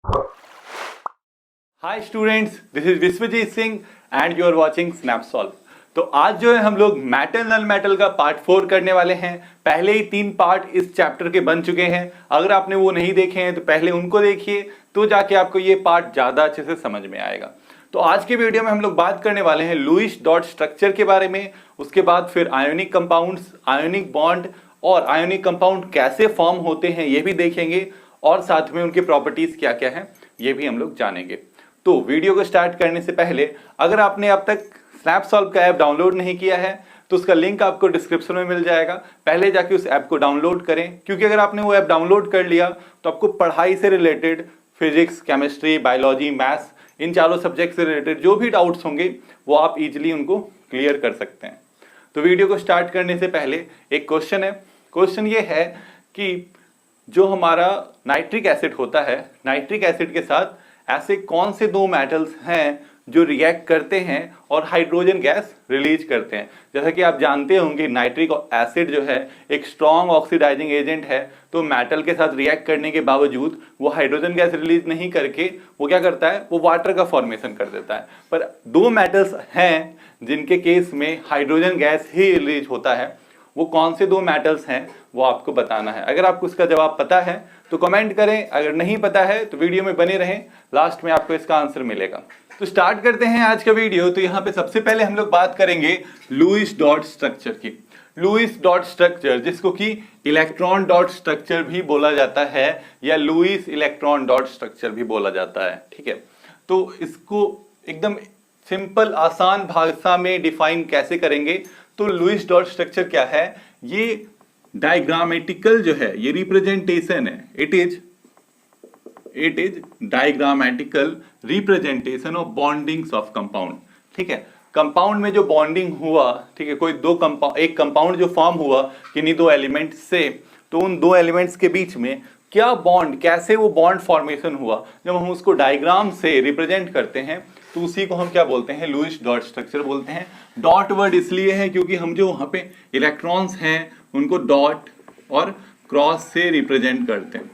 Hi students, this is Vishwajeet Singh and you are watching Snapsolve. तो आज जो है हम लोग मेटल नॉन मेटल का पार्ट 4 करने वाले हैं। पहले ही 3 पार्ट इस चैप्टर के बन चुके हैं। अगर आपने वो नहीं देखे हैं तो पहले उनको देखिए, तो जाके आपको ये पार्ट ज़्यादा अच्छे से समझ में आएगा। तो आज के वीडियो में हम लोग बात करने वाले हैं लुईस डॉट स्ट्रक्चर के बारे में। उसके बाद फिर आयोनिक कंपाउंड्स, आयोनिक बॉन्ड और आयोनिक कंपाउंड कैसे फॉर्म होते हैं ये भी देखेंगे, और साथ में उनकी प्रॉपर्टीज क्या क्या हैं ये भी हम लोग जानेंगे। तो वीडियो को स्टार्ट करने से पहले अगर आपने अब तक स्नैपसॉल्व का ऐप डाउनलोड नहीं किया है तो उसका लिंक आपको डिस्क्रिप्शन में मिल जाएगा। पहले जाके उस ऐप को डाउनलोड करें, क्योंकि अगर आपने वो ऐप डाउनलोड कर लिया तो आपको पढ़ाई से related physics, chemistry, biology, maths, इन चारों सब्जेक्ट से रिलेटेड जो भी डाउट्स होंगे वो आप इजीली उनको क्लियर कर सकते हैं। तो वीडियो को स्टार्ट करने से पहले एक क्वेश्चन है। क्वेश्चन ये है कि जो हमारा नाइट्रिक एसिड होता है, नाइट्रिक एसिड के साथ ऐसे कौन से 2 मेटल्स हैं जो रिएक्ट करते हैं और हाइड्रोजन गैस रिलीज करते हैं। जैसा कि आप जानते होंगे नाइट्रिक एसिड जो है एक स्ट्रॉन्ग ऑक्सीडाइजिंग एजेंट है, तो मेटल के साथ रिएक्ट करने के बावजूद वो हाइड्रोजन गैस रिलीज नहीं करके वो क्या करता है, वो वाटर का फॉर्मेशन कर देता है। पर 2 मेटल्स हैं जिनके केस में हाइड्रोजन गैस ही रिलीज होता है। वो कौन से 2 मेटल्स हैं वो आपको बताना है। अगर आपको इसका जवाब पता है तो कमेंट करें, अगर नहीं पता है तो वीडियो में बने रहें, लास्ट में आपको इसका आंसर मिलेगा। तो स्टार्ट करते हैं आज का वीडियो। तो यहाँ पे सबसे पहले हम लोग बात करेंगे लुईस डॉट स्ट्रक्चर की। लुईस डॉट स्ट्रक्चर, जिसको कि इलेक्ट्रॉन डॉट स्ट्रक्चर भी बोला जाता है या लुईस इलेक्ट्रॉन डॉट स्ट्रक्चर भी बोला जाता है, ठीक है। तो इसको एकदम सिंपल आसान भाषा में डिफाइन कैसे करेंगे, तो लुईस डॉट स्ट्रक्चर क्या है, ये डायग्रामेटिकल जो है ये रिप्रेजेंटेशन है। It is diagrammatical representation of bondings of compound, ठीक है। कंपाउंड में जो बॉन्डिंग हुआ, ठीक है, कोई एक कंपाउंड जो फॉर्म हुआ किन्हीं 2 एलिमेंट से, तो उन 2 एलिमेंट्स के बीच में क्या बॉन्ड, कैसे वो बॉन्ड फॉर्मेशन हुआ, जब हम उसको डायग्राम से रिप्रेजेंट करते हैं तो उसी को हम क्या बोलते हैं, लुईस डॉट स्ट्रक्चर बोलते हैं। डॉट वर्ड इसलिए है क्योंकि हम जो वहां पे इलेक्ट्रॉन्स हैं उनको डॉट और क्रॉस से रिप्रेजेंट करते हैं,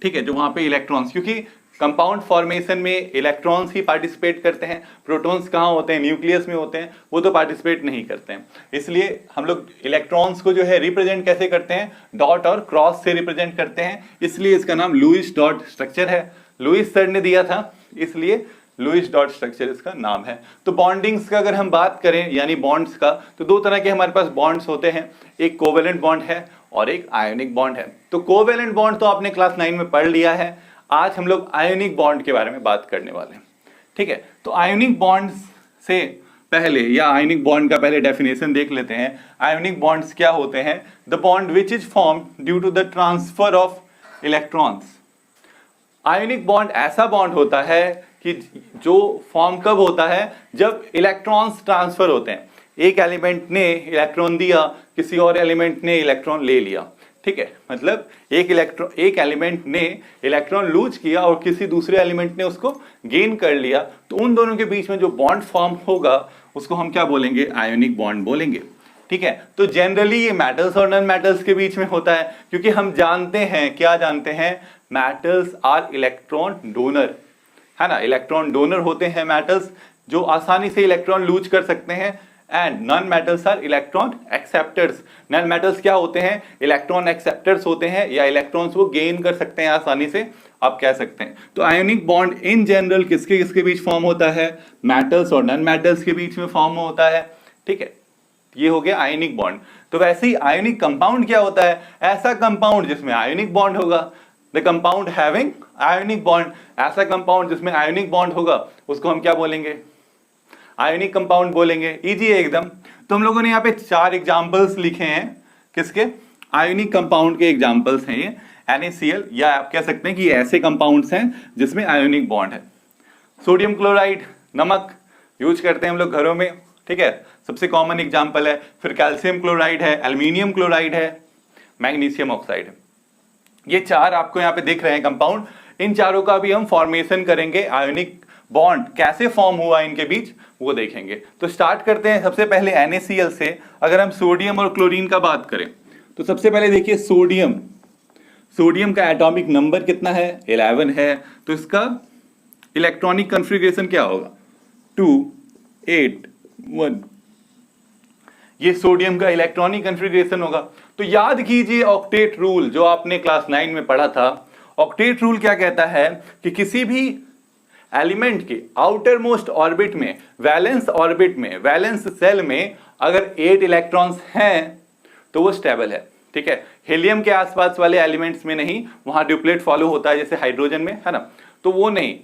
ठीक है। जो वहां पे इलेक्ट्रॉन्स, क्योंकि कंपाउंड फॉर्मेशन में इलेक्ट्रॉन्स ही पार्टिसिपेट करते हैं, प्रोटॉन्स कहाँ होते हैं, न्यूक्लियस में होते हैं, वो तो पार्टिसिपेट नहीं करते हैं। इसलिए हम लोग इलेक्ट्रॉन्स को जो है रिप्रेजेंट कैसे करते हैं, डॉट और क्रॉस से रिप्रेजेंट करते हैं, इसलिए इसका नाम लुईस डॉट स्ट्रक्चर है। लुईस सर ने दिया था, इसलिए लुईस डॉट स्ट्रक्चर इसका नाम है। तो बॉन्डिंग्स का अगर हम बात करें यानी बॉन्ड्स का, तो 2 तरह के हमारे पास बॉन्ड्स होते हैं, एक कोवेलेंट बॉन्ड है और एक आयोनिक बॉन्ड है। तो कोवेलेंट बॉन्ड तो आपने क्लास 9 में पढ़ लिया है। आज हम लोग आयोनिक बॉन्ड के बारे में बात करने वाले हैं, ठीक है। तो आयोनिक बॉन्ड्स से पहले या आयोनिक बॉन्ड का पहले डेफिनेशन देख लेते हैं। आयोनिक बॉन्ड्स क्या होते हैं, the bond which is form due to the transfer of electrons. Ionic bond ऐसा बॉन्ड होता है कि जो फॉर्म कब होता है, जब इलेक्ट्रॉन्स ट्रांसफर होते हैं। एक एलिमेंट ने इलेक्ट्रॉन दिया, किसी और एलिमेंट ने इलेक्ट्रॉन ले लिया, ठीक है। मतलब एक एलिमेंट ने इलेक्ट्रॉन लूज किया और किसी दूसरे एलिमेंट ने उसको गेन कर लिया, तो उन दोनों के बीच में जो बॉन्ड फॉर्म होगा उसको हम क्या बोलेंगे, आयोनिक बॉन्ड बोलेंगे, ठीक है। तो जनरली ये मेटल्स और नॉन मेटल्स के बीच में होता है, क्योंकि हम जानते हैं, क्या जानते हैं, मेटल्स आर इलेक्ट्रॉन डोनर, है ना। इलेक्ट्रॉन डोनर होते हैं मेटल्स, जो आसानी से इलेक्ट्रॉन लूज कर सकते हैं, and non metals are electron acceptors. Non metals क्या होते हैं, इलेक्ट्रॉन एक्सेप्टर्स होते हैं, या इलेक्ट्रॉन्स को गेन कर सकते हैं आसानी से, आप कह सकते हैं। तो आयोनिक बॉन्ड इन जनरल किसके किसके बीच फॉर्म होता है, मेटल्स और नॉन मेटल्स के बीच में फॉर्म होता है, ठीक है। ये हो गया आयोनिक बॉन्ड। तो वैसे ही आयोनिक कंपाउंड क्या होता है, ऐसा कंपाउंड जिसमें आयोनिक बॉन्ड होगा। The compound having ionic bond, ऐसा कंपाउंड जिसमें आयोनिक बॉन्ड होगा उसको हम क्या बोलेंगे, आयोनिक कंपाउंड बोलेंगे। इजी है एकदम। तो हम लोगों ने यहाँ पे 4 एग्जांपल्स लिखे हैं, किसके, आयोनिक कंपाउंड के एग्जांपल्स हैं ये। NaCl, या आप कह सकते हैं कि ये ऐसे कंपाउंड्स हैं जिसमें आयोनिक बॉन्ड है। सोडियम क्लोराइड, नमक यूज करते हैं हम लोग घरों में, ठीक है, सबसे कॉमन एग्जाम्पल है। फिर कैल्शियम क्लोराइड है, एल्यूमिनियम क्लोराइड है, मैग्नीशियम ऑक्साइड है। ये 4 आपको यहाँ पे दिख रहे हैं कंपाउंड। इन चारों का भी हम फॉर्मेशन करेंगे, आयोनिक बॉन्ड कैसे फॉर्म हुआ इनके बीच वो देखेंगे। तो स्टार्ट करते हैं सबसे पहले NaCl से। अगर हम सोडियम और क्लोरीन का बात करें तो सबसे पहले देखिए सोडियम। सोडियम का एटॉमिक नंबर कितना है, 11 है, तो इसका इलेक्ट्रॉनिक कॉन्फ़िगरेशन क्या होगा, 2 8 1। ये सोडियम का इलेक्ट्रॉनिक कॉन्फ़िगरेशन होगा। तो याद कीजिए ऑक्टेट रूल जो आपने क्लास 9 में पढ़ा था। ऑक्टेट रूल क्या कहता है कि किसी भी एलिमेंट के आउटर मोस्ट ऑर्बिट में, वैलेंस ऑर्बिट में, वैलेंस सेल में अगर 8 इलेक्ट्रॉन्स हैं तो वो स्टेबल है। ठीक है, हीलियम के आसपास वाले एलिमेंट्स में नहीं, वहां ड्यूप्लेट फॉलो होता है जैसे हाइड्रोजन में, है ना, तो वो नहीं।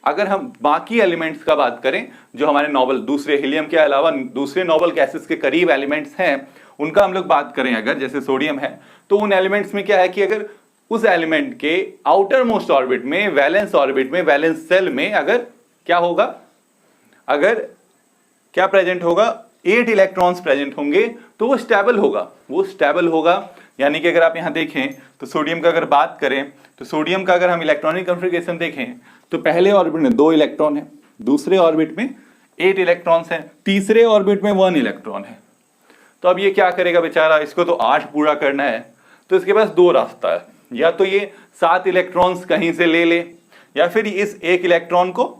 अगर हम बाकी एलिमेंट्स का बात करें जो हमारे नोबल, दूसरे हीलियम के अलावा दूसरे नोबल गैसेस के करीब एलिमेंट्स हैं, उनका हम लोग बात करें अगर, जैसे सोडियम है, तो उन एलिमेंट्स में क्या है कि अगर उस एलिमेंट के आउटर मोस्ट ऑर्बिट में, वैलेंस ऑर्बिट में, वैलेंस सेल में अगर क्या होगा, अगर क्या प्रेजेंट होगा, 8 इलेक्ट्रॉन्स प्रेजेंट होंगे तो वो स्टेबल होगा, वो स्टेबल होगा। यानी कि अगर आप यहां देखें तो सोडियम का अगर बात करें तो सोडियम का अगर हम इलेक्ट्रॉनिक कॉन्फ़िगरेशन देखें तो पहले ऑर्बिट में 2 इलेक्ट्रॉन है, दूसरे ऑर्बिट में 8 इलेक्ट्रॉन्स हैं, तीसरे ऑर्बिट में 1 इलेक्ट्रॉन है। तो अब ये क्या करेगा बेचारा, इसको तो 8 पूरा करना है, तो इसके पास 2 रास्ता है, या तो ये 7 इलेक्ट्रॉन्स कहीं से ले ले, या फिर इस 1 इलेक्ट्रॉन को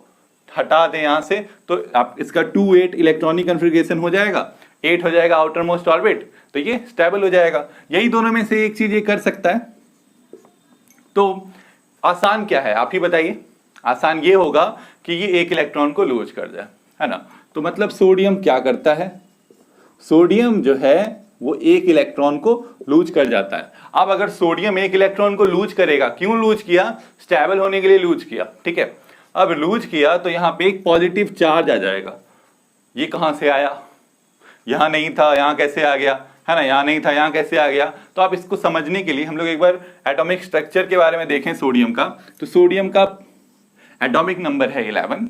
हटा दे यहां से, तो आप इसका 2 8 इलेक्ट्रॉनिक कॉन्फ़िगरेशन हो जाएगा, 8 हो जाएगा आउटर मोस्ट ऑर्बिट, तो ये स्टेबल हो जाएगा। यही दोनों में से एक चीज ये कर सकता है। तो आसान क्या है आप ही बताइए, आसान ये होगा कि ये 1 इलेक्ट्रॉन को लूज कर जाए, है ना। तो मतलब सोडियम क्या करता है, सोडियम जो है वो 1 इलेक्ट्रॉन को लूज कर जाता है। अब अगर सोडियम 1 इलेक्ट्रॉन को लूज करेगा, क्यों लूज किया, स्टेबल होने के लिए लूज किया, ठीक है। अब लूज किया तो यहां पे एक पॉजिटिव चार्ज आ जाएगा। ये कहां से आया, यहां नहीं था, यहां कैसे आ गया, है ना, यहां नहीं था, यहां कैसे आ गया। तो आप इसको समझने के लिए हम लोग एक बार एटॉमिक स्ट्रक्चर के बारे में देखें सोडियम का। तो सोडियम का एटॉमिक नंबर है 11,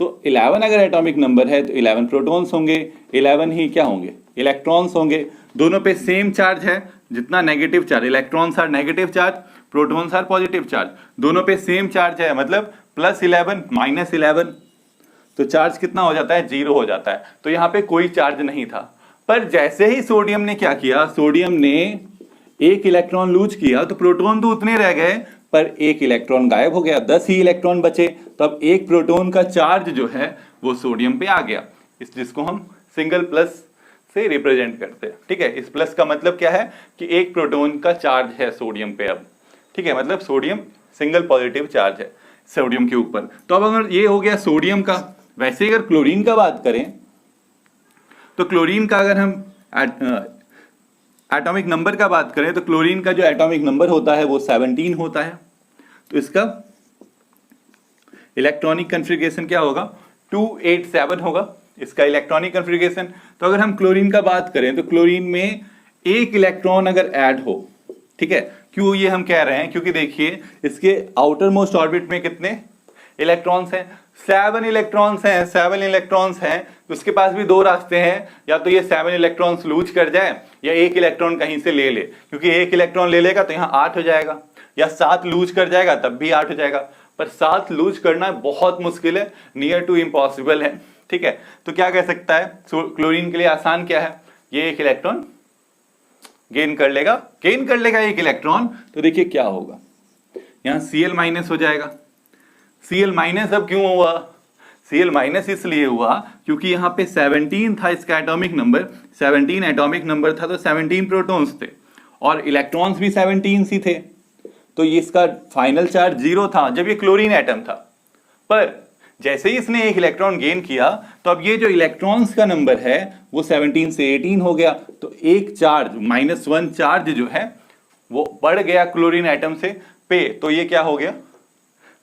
तो 11 अगर एटॉमिक नंबर है तो 11 प्रोटॉन्स होंगे, 11 ही क्या होंगे, इलेक्ट्रॉन्स होंगे। दोनों पे सेम चार्ज है, जितना negative charge, electrons are negative charge, protons are positive charge, दोनों पे सेम चार्ज है, मतलब +11 -11, तो चार्ज कितना हो जाता है, 0 हो जाता है। तो यहाँ पे कोई चार्ज नहीं था। पर जैसे ही सोडियम ने क्या किया, सोडियम ने 1 इलेक्ट्रॉन लूज किया तो प्रोटॉन तो उतने रह गए, पर 1 इलेक्ट्रॉन गायब हो गया, 10 ही इलेक्ट्रॉन बचे। तो अब 1 प्रोटॉन का चार्ज जो है वो सोडियम पे आ गया, इस जिसको हम सिंगल प्लस से रिप्रेजेंट करते हैं। ठीक है, इस प्लस का मतलब क्या है कि 1 प्रोटॉन का चार्ज है सोडियम पे अब। ठीक है, मतलब सोडियम सिंगल पॉजिटिव चार्ज है सोडियम के ऊपर। तो अब अगर ये हो गया सोडियम का, वैसे अगर क्लोरीन का बात करें तो क्लोरीन का अगर हम एटॉमिक नंबर का बात करें तो क्लोरीन का जो एटॉमिक नंबर होता है वो 17 होता है। तो इसका इलेक्ट्रॉनिक कॉन्फ़िगरेशन क्या होगा, 287 होगा इसका इलेक्ट्रॉनिक कॉन्फ़िगरेशन। तो अगर हम क्लोरीन का बात करें तो क्लोरीन में 1 इलेक्ट्रॉन अगर ऐड हो, ठीक है, क्यों ये हम कह रहे हैं, क्योंकि देखिए इसके आउटर मोस्ट ऑर्बिट में कितने इलेक्ट्रॉन्स हैं, 7 इलेक्ट्रॉन्स हैं, 7 इलेक्ट्रॉन्स हैं। तो उसके पास भी 2 रास्ते हैं, या तो ये 7 इलेक्ट्रॉन्स लूज कर जाए या 1 इलेक्ट्रॉन कहीं से ले ले, क्योंकि 1 इलेक्ट्रॉन ले लेगा तो यहाँ 8 हो जाएगा, या 7 लूज कर जाएगा तब भी 8 हो जाएगा। पर 7 लूज करना बहुत मुश्किल है, नियर टू इम्पॉसिबल है। ठीक है, तो क्या कह सकता है, क्लोरीन के लिए आसान क्या है, ये 1 इलेक्ट्रॉन गेन कर लेगा 1 इलेक्ट्रॉन। तो देखिए क्या होगा, यहाँ Cl- हो जाएगा। Cl- अब क्यों हुआ, Cl- इसलिए हुआ क्योंकि यहाँ पे 17 था इसका एटॉमिक नंबर, 17 एटॉमिक नंबर था, तो 17 प्रोटॉन्स थे और इलेक्ट्रॉन्स भी 17 ही थे। तो ये इसका फाइनल चार्ज 0 था जब ये क्लोरीन एटम था। पर जैसे ही इसने 1 इलेक्ट्रॉन गेन किया तो अब ये जो इलेक्ट्रॉन्स का नंबर है वो 17 से 18 हो गया। तो एक चार्ज -1 चार्ज जो है वो बढ़ गया क्लोरीन एटम से पे, तो ये क्या हो गया,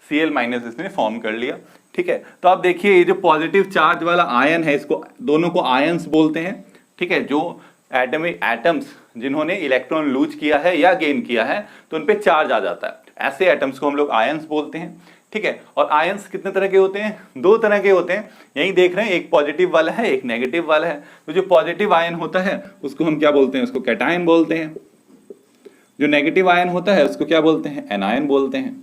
Cl- इसने फॉर्म कर लिया। ठीक है, तो आप देखिए ये जो पॉजिटिव चार्ज वाला आयन है, इसको दोनों को आयंस बोलते हैं। ठीक है, जो एटम्स जिन्होंने इलेक्ट्रॉन लूज किया है या गेन किया है तो उन पे चार्ज आ जाता है, ऐसे एटम्स को हम लोग आयंस बोलते हैं। ठीक है, और आयंस कितने तरह के होते हैं, 2 तरह के होते हैं, यही देख रहे हैं, एक पॉजिटिव वाला है, एक नेगेटिव वाला है। तो जो पॉजिटिव आयन होता है उसको हम क्या बोलते हैं, उसको कैटायन बोलते हैं। जो नेगेटिव आयन होता है उसको क्या बोलते हैं, एनायन बोलते हैं।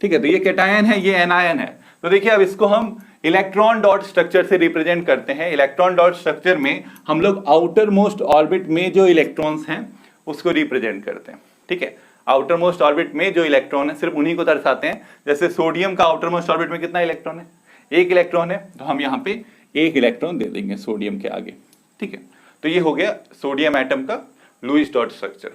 ठीक है, तो ये कैटायन है, ये एनायन है। तो देखिए अब इसको हम इलेक्ट्रॉन डॉट स्ट्रक्चर से रिप्रेजेंट करते हैं। इलेक्ट्रॉन डॉट स्ट्रक्चर में हम लोग आउटर मोस्ट ऑर्बिट में जो इलेक्ट्रॉन्स हैं उसको रिप्रेजेंट करते हैं। ठीक है, आउटर मोस्ट ऑर्बिट में जो इलेक्ट्रॉन है सिर्फ उन्हीं को दर्शाते हैं। जैसे सोडियम का आउटर मोस्ट ऑर्बिट में कितना इलेक्ट्रॉन है, एक इलेक्ट्रॉन है, तो हम यहाँ पे एक इलेक्ट्रॉन दे देंगे सोडियम के आगे, ठीक है। तो ये हो गया सोडियम एटम का लुईस डॉट स्ट्रक्चर।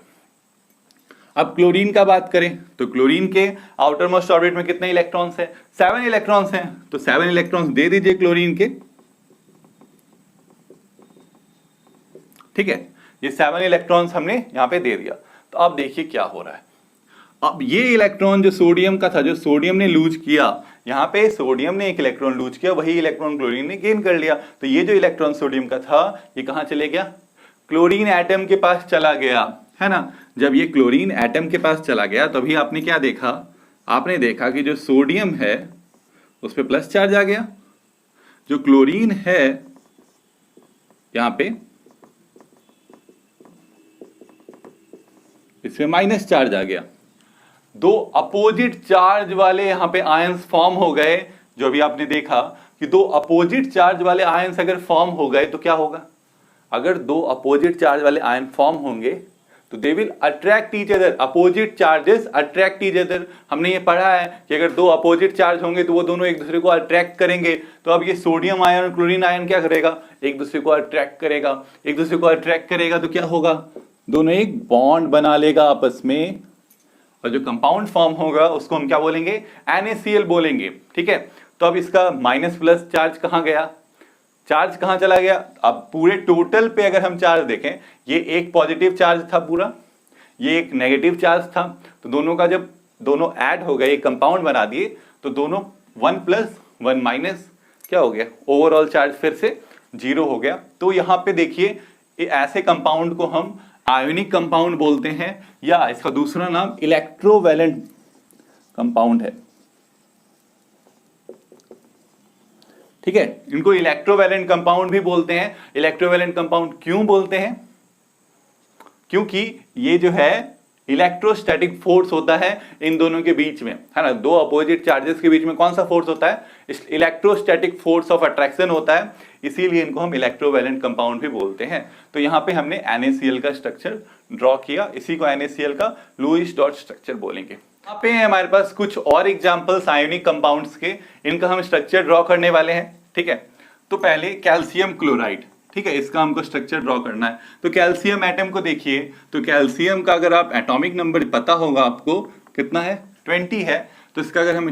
अब क्लोरीन का बात करें तो क्लोरीन के आउटर मोस्ट ऑर्बिट में कितने इलेक्ट्रॉन्स हैं, 7 इलेक्ट्रॉन्स हैं, तो 7 इलेक्ट्रॉन्स दे दीजिए क्लोरीन के, ठीक है। ये 7 इलेक्ट्रॉन्स हमने यहां पे दे दिया। तो अब देखिए क्या हो रहा है, अब ये इलेक्ट्रॉन जो सोडियम का था, जो सोडियम ने लूज किया, यहाँ पे सोडियम ने एक इलेक्ट्रॉन लूज किया, वही इलेक्ट्रॉन क्लोरीन ने गेन कर लिया। तो ये जो इलेक्ट्रॉन सोडियम का था ये कहां चले गया, क्लोरीन एटम के पास चला गया, है ना। जब ये क्लोरीन एटम के पास चला गया तभी आपने क्या देखा, आपने देखा कि जो सोडियम है उस पर प्लस चार्ज आ गया, जो क्लोरीन है यहां पे इसमें माइनस चार्ज आ गया। दो अपोजिट चार्ज वाले यहां पे आयंस फॉर्म हो गए। जो भी आपने देखा कि दो अपोजिट चार्ज वाले आयंस अगर फॉर्म हो गए तो क्या होगा, अगर दो अपोजिट चार्ज वाले आयन फॉर्म होंगे तो they will attract each other, opposite charges attract each other. हमने ये पढ़ा है कि अगर दो अपोजिट चार्ज होंगे तो वो दोनों एक दूसरे को अट्रैक्ट करेंगे। तो अब ये सोडियम आयन और क्लोरीन आयन क्या करेगा, एक दूसरे को अट्रैक्ट करेगा, एक दूसरे को अट्रैक्ट करेगा तो क्या होगा, दोनों एक बॉन्ड बना लेगा आपस में, और जो कंपाउंड फॉर्म होगा उसको हम क्या बोलेंगे, NaCl बोलेंगे, ठीक है। तो अब इसका माइनस प्लस चार्ज कहां गया, चार्ज कहां चला गया। अब पूरे टोटल पे अगर हम चार्ज देखें, ये एक पॉजिटिव चार्ज था पूरा, ये एक नेगेटिव चार्ज था, तो दोनों का जब दोनों ऐड हो गए, एक कंपाउंड बना दिए, तो दोनों 1 प्लस 1 माइनस क्या हो गया, ओवरऑल चार्ज फिर से 0 हो गया। तो यहां पे देखिए ऐसे कंपाउंड को हम आयोनिक कंपाउंड बोलते हैं, या इसका दूसरा नाम इलेक्ट्रोवैलेंट कंपाउंड है, ठीक है। इनको इलेक्ट्रोवैलेंट कंपाउंड भी बोलते हैं। इलेक्ट्रोवैलेंट कंपाउंड क्यों बोलते हैं, क्योंकि ये जो है इलेक्ट्रोस्टैटिक फोर्स होता है इन दोनों के बीच में, है ना। दो अपोजिट चार्जेस के बीच में कौन सा फोर्स होता है, इलेक्ट्रोस्टैटिक फोर्स ऑफ अट्रैक्शन होता है, इसीलिए इनको हम इलेक्ट्रोवैलेंट कंपाउंड भी बोलते हैं। तो यहाँ पे हमने NaCl का स्ट्रक्चर ड्रॉ किया, इसी को NaCl का लुईस डॉट स्ट्रक्चर बोलेंगे। यहाँ पे हमारे पास कुछ और एग्जांपल्स आयोनिक कंपाउंड्स के, इनका हम स्ट्रक्चर ड्रॉ करने वाले हैं, ठीक है। तो पहले कैल्शियम क्लोराइड, ठीक है, इसका हमको स्ट्रक्चर ड्रॉ करना है। तो कैल्शियम एटम को देखिए, तो कैल्शियम का अगर आप एटॉमिक नंबर पता होगा आपको कितना है, 20 है। तो इसका अगर हम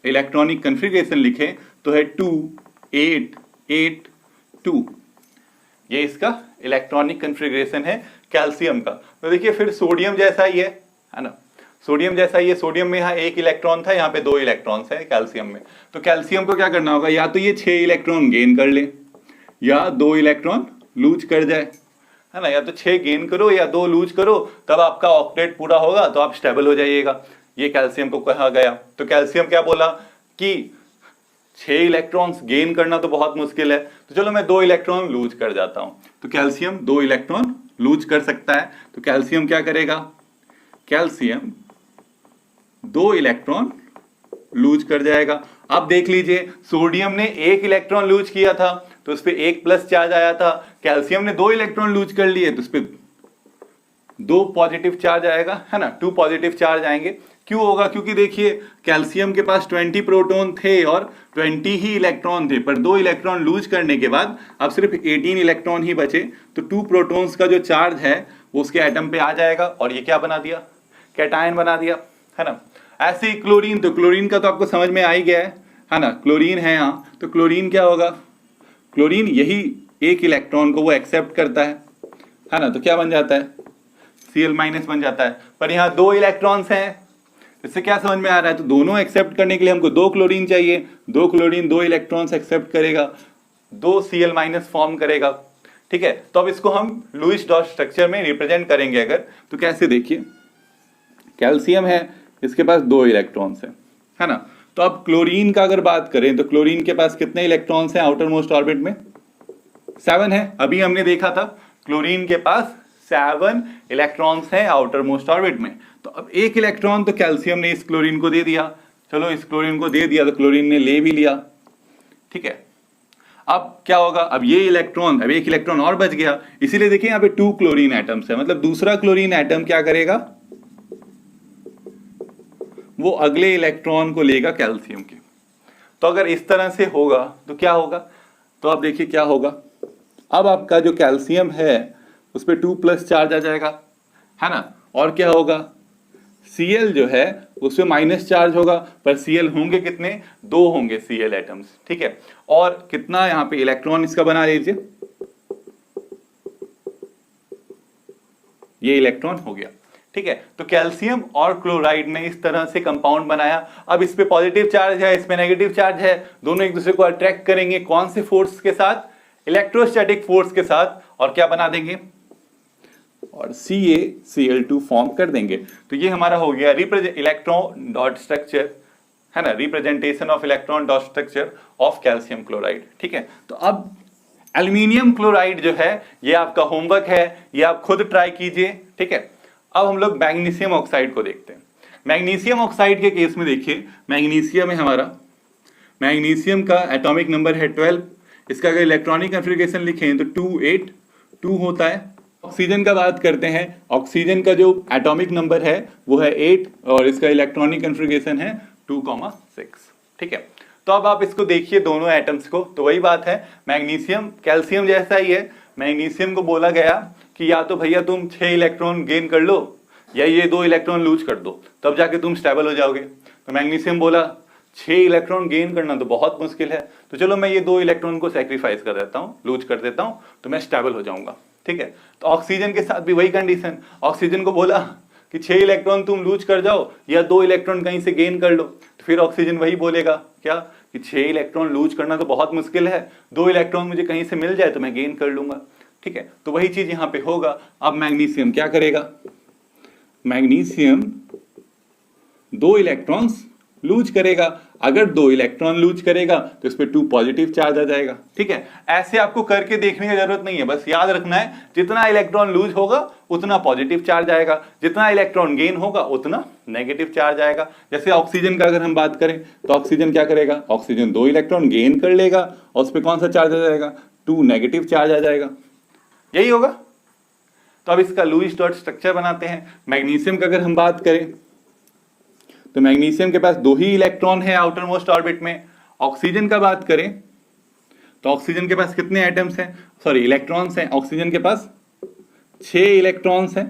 इलेक्ट्रॉनिक कन्फिग्रेशन लिखें तो है 2 8 8 2, ये इसका इलेक्ट्रॉनिक कन्फिग्रेशन है कैल्शियम का। तो देखिए फिर सोडियम जैसा ही है ना, सोडियम जैसा ही है। सोडियम में यहाँ एक इलेक्ट्रॉन था, यहाँ पे 2 इलेक्ट्रॉन्स है कैल्शियम में। तो कैल्शियम को क्या करना होगा, या तो ये 6 इलेक्ट्रॉन गेन कर ले या 2 इलेक्ट्रॉन लूज कर जाए, है ना। या तो 6 गेन करो या 2 लूज करो, तब आपका ऑक्टेट पूरा होगा, तो आप स्टेबल हो जाइएगा। ये कैल्शियम को कहा गया। तो कैल्शियम क्या बोला कि 6 इलेक्ट्रॉन्स गेन करना तो बहुत मुश्किल है, तो चलो मैं 2 इलेक्ट्रॉन लूज कर जाता हूं। तो कैल्शियम 2 इलेक्ट्रॉन लूज कर सकता है। तो कैल्शियम क्या करेगा, कैल्शियम 2 इलेक्ट्रॉन लूज कर जाएगा। अब देख लीजिए सोडियम ने 1 इलेक्ट्रॉन लूज किया था तो उस पर 1 प्लस चार्ज आया था, कैल्शियम ने 2 इलेक्ट्रॉन लूज कर लिए तो उस पर 2 पॉजिटिव चार्ज आएगा, है ना, 2 पॉजिटिव चार्ज आएंगे। क्यों होगा, क्योंकि देखिए कैल्शियम के पास 20 प्रोटॉन थे और 20 ही इलेक्ट्रॉन थे, पर 2 इलेक्ट्रॉन लूज करने के बाद अब सिर्फ 18 इलेक्ट्रॉन ही बचे। तो 2 प्रोटॉन्स का जो चार्ज है वो उसके एटम पे आ जाएगा और ये क्या बना दिया, कैटायन बना दिया, है ना। ऐसे ही क्लोरीन, तो क्लोरीन का तो आपको समझ में आ ही गया है ना। क्लोरीन है यहाँ, तो क्लोरीन क्या होगा, क्लोरीन यही 1 इलेक्ट्रॉन को वो एक्सेप्ट करता है ना। तो क्या बन जाता है, Cl- बन जाता है। पर यहाँ 2 इलेक्ट्रॉन्स हैं, इससे क्या समझ में आ रहा है, तो दोनों एक्सेप्ट करने के लिए हमको 2 क्लोरीन चाहिए। 2 क्लोरीन 2 इलेक्ट्रॉन्स एक्सेप्ट करेगा, 2 Cl- फॉर्म करेगा, ठीक है। तो अब इसको हम लुईस डॉट स्ट्रक्चर में रिप्रेजेंट करेंगे अगर, तो कैसे, देखिए कैल्शियम है, इसके पास 2 इलेक्ट्रॉन्स है ना। तो अब क्लोरीन का अगर बात करें तो क्लोरीन के पास कितने इलेक्ट्रॉन्स हैं आउटर मोस्ट ऑर्बिट में, 7 है। अभी हमने देखा था क्लोरीन के पास 7 इलेक्ट्रॉन्स हैं आउटर मोस्ट ऑर्बिट में। तो अब 1 इलेक्ट्रॉन तो कैल्शियम ने इस क्लोरीन को दे दिया, चलो इस क्लोरीन को दे दिया तो क्लोरीन ने ले भी लिया, ठीक है। अब क्या होगा, अब ये इलेक्ट्रॉन, अब 1 इलेक्ट्रॉन और बच गया, इसीलिए देखिए यहाँ पे 2 क्लोरीन एटम्स है, मतलब दूसरा क्लोरीन एटम क्या करेगा, वो अगले इलेक्ट्रॉन को लेगा कैल्शियम के। तो अगर इस तरह से होगा तो क्या होगा, तो आप देखिए क्या होगा, अब आपका जो कैल्शियम है उस पर 2+ चार्ज आ जाएगा, है ना, और क्या होगा, Cl जो है उस पर माइनस चार्ज होगा, पर Cl होंगे कितने, 2 होंगे Cl एटम्स, ठीक है। और कितना यहाँ पे इलेक्ट्रॉन इसका बना लीजिए, ये इलेक्ट्रॉन हो गया, ठीक है। तो कैल्शियम और क्लोराइड ने इस तरह से कंपाउंड बनाया। अब इस पे पॉजिटिव चार्ज है, इस पे नेगेटिव चार्ज है, दोनों एक दूसरे को अट्रैक्ट करेंगे, कौन से फोर्स के साथ, इलेक्ट्रोस्टैटिक फोर्स के साथ, और क्या बना देंगे, और CaCl2 फॉर्म कर देंगे। तो ये हमारा हो गया इलेक्ट्रॉन डॉट स्ट्रक्चर, है ना, representation of electron dot structure of calcium chloride, ठीक है। तो अब एल्यूमिनियम क्लोराइड जो है ये आपका होमवर्क है, ये आप खुद ट्राई कीजिए, ठीक है। अब हम लोग मैग्नीशियम ऑक्साइड को देखते हैं। मैग्नीशियम ऑक्साइड के केस में देखिए, मैग्नीशियम है हमारा, मैग्नीशियम का एटॉमिक नंबर है 12, इसका अगर इलेक्ट्रॉनिक कॉन्फ़िगरेशन लिखें तो 282 होता है। ऑक्सीजन का बात करते हैं, ऑक्सीजन का जो एटॉमिक नंबर है वो है 8 और इसका इलेक्ट्रॉनिक कॉन्फ़िगरेशन है 2,6, ठीक है। तो अब आप इसको देखिए दोनों एटम्स को, तो वही बात है, मैग्नीशियम कैल्शियम जैसा ही है। मैग्नीशियम को बोला गया कि या तो भैया तुम 6 इलेक्ट्रॉन गेन कर लो या ये 2 इलेक्ट्रॉन लूज कर दो, तब जाके तुम स्टेबल हो जाओगे। तो मैग्नीशियम बोला 6 इलेक्ट्रॉन गेन करना तो बहुत मुश्किल है, तो चलो मैं ये 2 इलेक्ट्रॉन को सेक्रीफाइस कर देता हूँ, लूज कर देता हूँ, तो मैं स्टेबल हो जाऊंगा, ठीक है। तो ऑक्सीजन के साथ भी वही कंडीशन, ऑक्सीजन को बोला कि 6 इलेक्ट्रॉन तुम लूज कर जाओ या 2 इलेक्ट्रॉन कहीं से गेन कर लो, तो फिर ऑक्सीजन वही बोलेगा क्या कि 6 इलेक्ट्रॉन लूज करना तो बहुत मुश्किल है, 2 इलेक्ट्रॉन मुझे कहीं से मिल जाए तो मैं गेन कर लूंगा, ठीक है। तो वही चीज यहाँ पे होगा। अब मैग्नीशियम क्या करेगा, मैग्नीशियम 2 इलेक्ट्रॉन्स लूज करेगा, अगर 2 इलेक्ट्रॉन लूज करेगा तो इस पे 2 पॉजिटिव चार्ज आ जाएगा, ठीक है। ऐसे आपको करके देखने की जरूरत नहीं है, बस याद रखना है जितना इलेक्ट्रॉन लूज होगा उतना पॉजिटिव चार्ज आएगा, जितना इलेक्ट्रॉन गेन होगा उतना नेगेटिव चार्ज आएगा। जैसे ऑक्सीजन का अगर हम बात करें तो ऑक्सीजन क्या करेगा, ऑक्सीजन 2 इलेक्ट्रॉन गेन कर लेगा और उस पर कौन सा चार्ज आ जाएगा, 2 नेगेटिव चार्ज आ जाएगा, यही होगा। तो अब इसका लुईस डॉट स्ट्रक्चर बनाते हैं। मैग्नीशियम का अगर हम बात करें तो मैग्नीशियम के पास 2 ही इलेक्ट्रॉन है आउटर मोस्ट ऑर्बिट में। ऑक्सीजन का बात करें तो ऑक्सीजन के पास कितने एटम्स हैं, सॉरी इलेक्ट्रॉन्स हैं, ऑक्सीजन के पास 6 इलेक्ट्रॉन्स हैं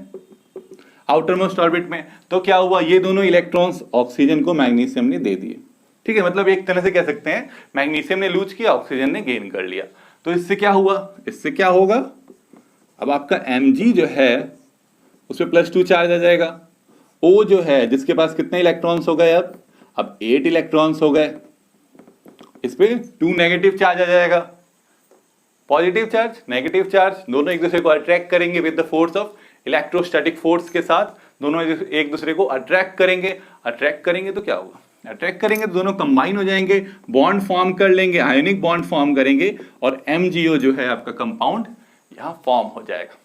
आउटर मोस्ट ऑर्बिट में। तो क्या हुआ, ये दोनों इलेक्ट्रॉन्स ऑक्सीजन को मैग्नीशियम ने दे दिए, ठीक है। मतलब एक तरह से कह सकते हैं मैग्नीशियम ने लूज किया, ऑक्सीजन ने गेन कर लिया। तो इससे क्या हुआ, इससे क्या होगा, अब आपका Mg जो है उस पर +2 चार्ज आ जाएगा। O जो है जिसके पास कितने इलेक्ट्रॉन्स हो गए, अब 8 इलेक्ट्रॉन्स हो गए, इस पे 2 नेगेटिव चार्ज आ जाएगा। पॉजिटिव चार्ज नेगेटिव चार्ज दोनों एक दूसरे को अट्रैक्ट करेंगे with the force of electrostatic force के साथ, दोनों एक दूसरे को अट्रैक्ट करेंगे। अट्रैक्ट करेंगे तो क्या होगा, अट्रैक्ट करेंगे तो दोनों कंबाइन हो जाएंगे, बॉन्ड फॉर्म कर लेंगे, आयोनिक बॉन्ड फॉर्म करेंगे और MgO जो है आपका कंपाउंड यहाँ फॉर्म हो जाएगा।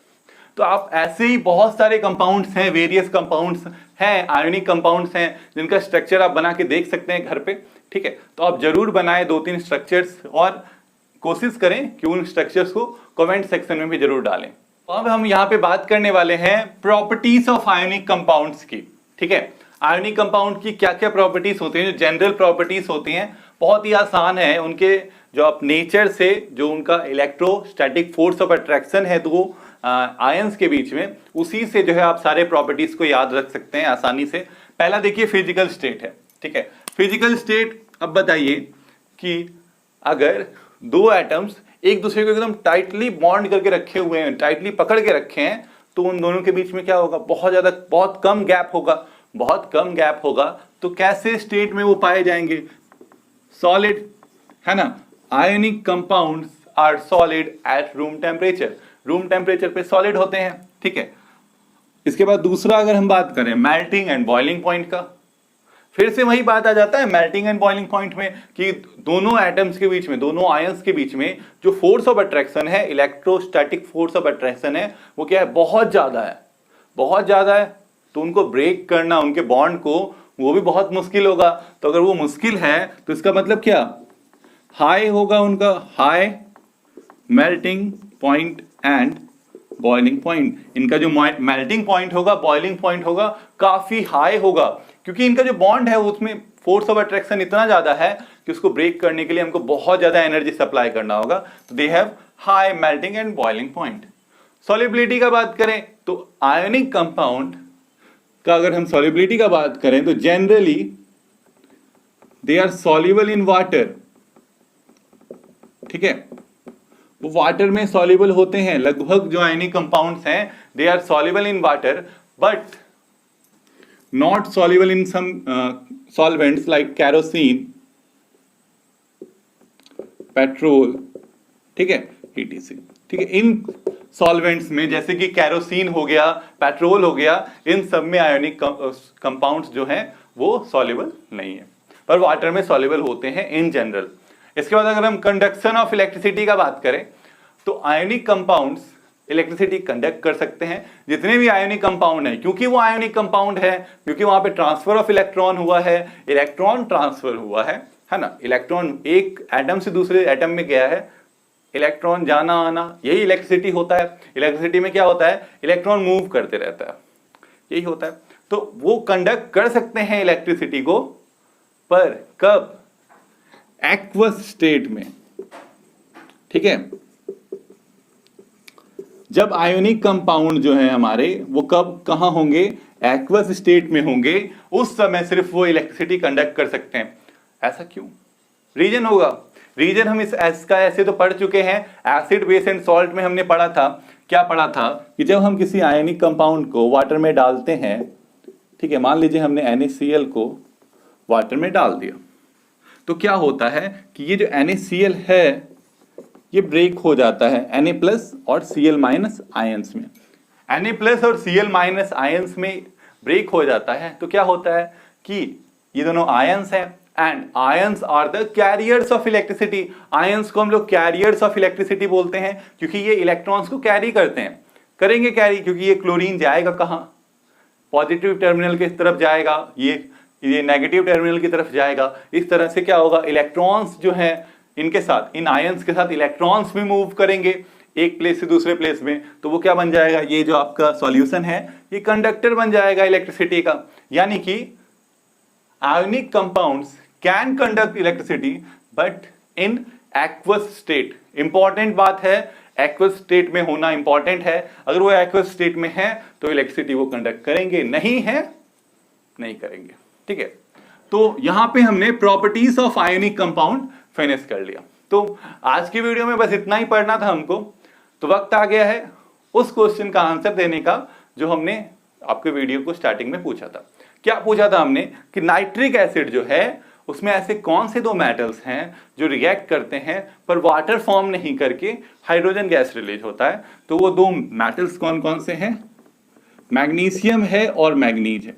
तो आप ऐसे ही बहुत सारे कंपाउंड्स हैं, वेरियस कंपाउंड्स हैं, आयोनिक कंपाउंड्स हैं जिनका स्ट्रक्चर आप बना के देख सकते हैं घर पे, ठीक है। तो आप जरूर बनाएं 2-3 स्ट्रक्चर्स और कोशिश करें कि उन स्ट्रक्चर्स को कमेंट सेक्शन में भी जरूर डालें। अब हम यहाँ पे बात करने वाले हैं प्रॉपर्टीज ऑफ आयोनिक कंपाउंड्स की, ठीक है। आयोनिक कंपाउंड की क्या क्या प्रॉपर्टीज होती हैं, जो जनरल प्रॉपर्टीज होती हैं, बहुत ही आसान है। उनके जो आप नेचर से जो उनका इलेक्ट्रोस्टैटिक फोर्स ऑफ अट्रैक्शन है तो वो आयंस के बीच में, उसी से जो है आप सारे प्रॉपर्टीज को याद रख सकते हैं आसानी से। पहला देखिए फिजिकल स्टेट है, ठीक है। फिजिकल स्टेट, अब बताइए कि अगर 2 एटम्स एक दूसरे को एकदम टाइटली बॉन्ड करके रखे हुए हैं, टाइटली पकड़ के रखे हैं, तो उन दोनों के बीच में क्या होगा, बहुत कम गैप होगा, बहुत कम गैप होगा। तो कैसे स्टेट में वो पाए जाएंगे, सॉलिड, है ना। Ionic compounds are solid at room temperature, room temperature पे सॉलिड होते हैं, ठीक है। इसके बाद दूसरा अगर हम बात करें मेल्टिंग एंड बॉइलिंग पॉइंट का, फिर से वही बात आ जाता है मेल्टिंग एंड बॉइलिंग पॉइंट में कि दोनों एटम्स के बीच में, दोनों आयंस के बीच में जो फोर्स ऑफ अट्रैक्शन है, इलेक्ट्रोस्टैटिक फोर्स ऑफ अट्रैक्शन है, वो क्या है, बहुत ज्यादा है, बहुत ज्यादा है। तो उनको ब्रेक करना, उनके बॉन्ड को, वो भी बहुत मुश्किल होगा। तो अगर वो मुश्किल है तो इसका मतलब क्या, हाई होगा उनका, high melting point and boiling point. इनका जो मेल्टिंग पॉइंट होगा, बॉइलिंग पॉइंट होगा, काफी हाई होगा, क्योंकि इनका जो बॉन्ड है उसमें फोर्स ऑफ अट्रैक्शन इतना ज्यादा है कि उसको ब्रेक करने के लिए हमको बहुत ज्यादा एनर्जी सप्लाई करना होगा। तो they have high melting and boiling point. Solubility का बात करें तो आयोनिक कंपाउंड का अगर हम सॉल्युबिलिटी का बात करें तो generally they are soluble in water. ठीक है, वो वाटर में सॉल्युबल होते हैं। लगभग जो आयोनिक कंपाउंड्स हैं they are soluble in water but not soluble in some solvents like kerosene, petrol, ठीक है, etc। ठीक है, इन सॉल्वेंट्स में जैसे कि कैरोसिन हो गया, पेट्रोल हो गया, इन सब में आयोनिक कंपाउंड्स जो हैं वो सॉल्युबल नहीं है, पर वाटर में सॉल्युबल होते हैं इन जनरल। इसके बाद अगर हम कंडक्शन ऑफ इलेक्ट्रिसिटी का बात करें तो आयोनिक कंपाउंड्स इलेक्ट्रिसिटी कंडक्ट कर सकते हैं। जितने भी आयोनिक कंपाउंड हैं, क्योंकि वो आयोनिक कंपाउंड है, क्योंकि वहां पे ट्रांसफर ऑफ इलेक्ट्रॉन हुआ है, इलेक्ट्रॉन ट्रांसफर हुआ है ना, इलेक्ट्रॉन एक एटम से दूसरे एटम में गया है, इलेक्ट्रॉन जाना आना, यही इलेक्ट्रिसिटी होता है। इलेक्ट्रिसिटी में क्या होता है, इलेक्ट्रॉन मूव करते रहता है, यही होता है। तो वो कंडक्ट कर सकते हैं इलेक्ट्रिसिटी को, पर कब, एक्वस स्टेट में। ठीक है, जब आयोनिक कंपाउंड जो है हमारे वो कब कहां होंगे, एक्वस स्टेट में होंगे, उस समय सिर्फ वो इलेक्ट्रिसिटी कंडक्ट कर सकते हैं। ऐसा क्यों, रीजन होगा। रीजन हम इसका ऐसे तो पढ़ चुके हैं, एसिड बेस एंड सॉल्ट में हमने पढ़ा था। क्या पढ़ा था कि जब हम किसी आयनिक कंपाउंड को वाटर में डालते हैं, ठीक है, मान लीजिए हमने NaCl को वाटर में डाल दिया, तो क्या होता है कि ये जो NaCl है ये ब्रेक हो जाता है Na+ और Cl- आयंस में। Na+ और Cl- आयंस में ब्रेक हो जाता है तो क्या होता है कि ये दोनों आयंस हैं and ions are the carriers of electricity. Ions को हम लोग कैरियर्स ऑफ इलेक्ट्रिसिटी बोलते हैं क्योंकि ये इलेक्ट्रॉन्स को कैरी करते हैं, करेंगे कैरी, क्योंकि ये क्लोरीन जाएगा कहाँ, पॉजिटिव टर्मिनल की तरफ जाएगा, ये नेगेटिव टर्मिनल की तरफ जाएगा। इस तरह से क्या होगा, इलेक्ट्रॉन्स जो हैं इनके साथ, इन आयंस के साथ इलेक्ट्रॉन्स भी मूव करेंगे एक प्लेस से दूसरे प्लेस में, तो वो क्या बन जाएगा, ये जो आपका सॉल्यूशन है ये कंडक्टर बन जाएगा इलेक्ट्रिसिटी का। यानी कि ionic compounds can conduct electricity but in aqueous state. Important बात है, एक्वस स्टेट में होना इंपॉर्टेंट है। अगर वो एक्वस स्टेट में है तो इलेक्ट्रिसिटी वो कंडक्ट करेंगे, नहीं है नहीं करेंगे। ठीक है, तो यहां पे हमने properties of ionic compound finish कर लिया। तो आज की वीडियो में बस इतना ही पढ़ना था हमको। तो वक्त आ गया है उस क्वेश्चन का आंसर देने का जो हमने आपके वीडियो को स्टार्टिंग में पूछा था। क्या पूछा था हमने कि नाइट्रिक एसिड जो है उसमें ऐसे कौन से दो मेटल्स हैं जो रिएक्ट करते हैं पर वाटर फॉर्म नहीं करके हाइड्रोजन गैस रिलीज होता है। तो वो दो मेटल्स कौन कौन से हैं, मैग्नीशियम है और मैग्नीज है।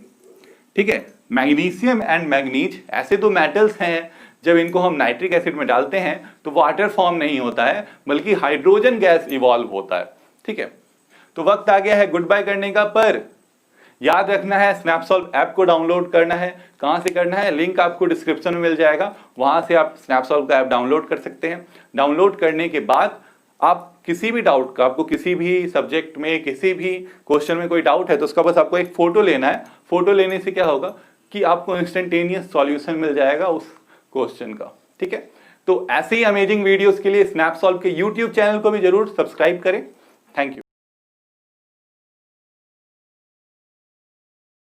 ठीक है, मैग्नीशियम एंड मैग्नीज ऐसे दो मेटल्स हैं, जब इनको हम नाइट्रिक एसिड में डालते हैं तो वाटर फॉर्म नहीं होता है बल्कि हाइड्रोजन गैस इवॉल्व होता है। ठीक है, तो वक्त आ गया है गुड बाय करने का, पर याद रखना है स्नैपसॉल्व ऐप को डाउनलोड करना है। कहां से करना है, लिंक आपको डिस्क्रिप्शन में मिल जाएगा, वहां से आप स्नैपसॉल्व का ऐप डाउनलोड कर सकते हैं। डाउनलोड करने के बाद आप किसी भी डाउट का, आपको किसी भी सब्जेक्ट में किसी भी क्वेश्चन में कोई डाउट है तो उसका बस आपको एक फोटो लेना है। फोटो लेने से क्या होगा कि आपको इंस्टेंटेनियस सॉल्यूशन मिल जाएगा उस क्वेश्चन का। ठीक है, तो ऐसे ही अमेजिंग वीडियोस के लिए स्नैपसॉल्व के YouTube चैनल को भी जरूर सब्सक्राइब करें। Thank you.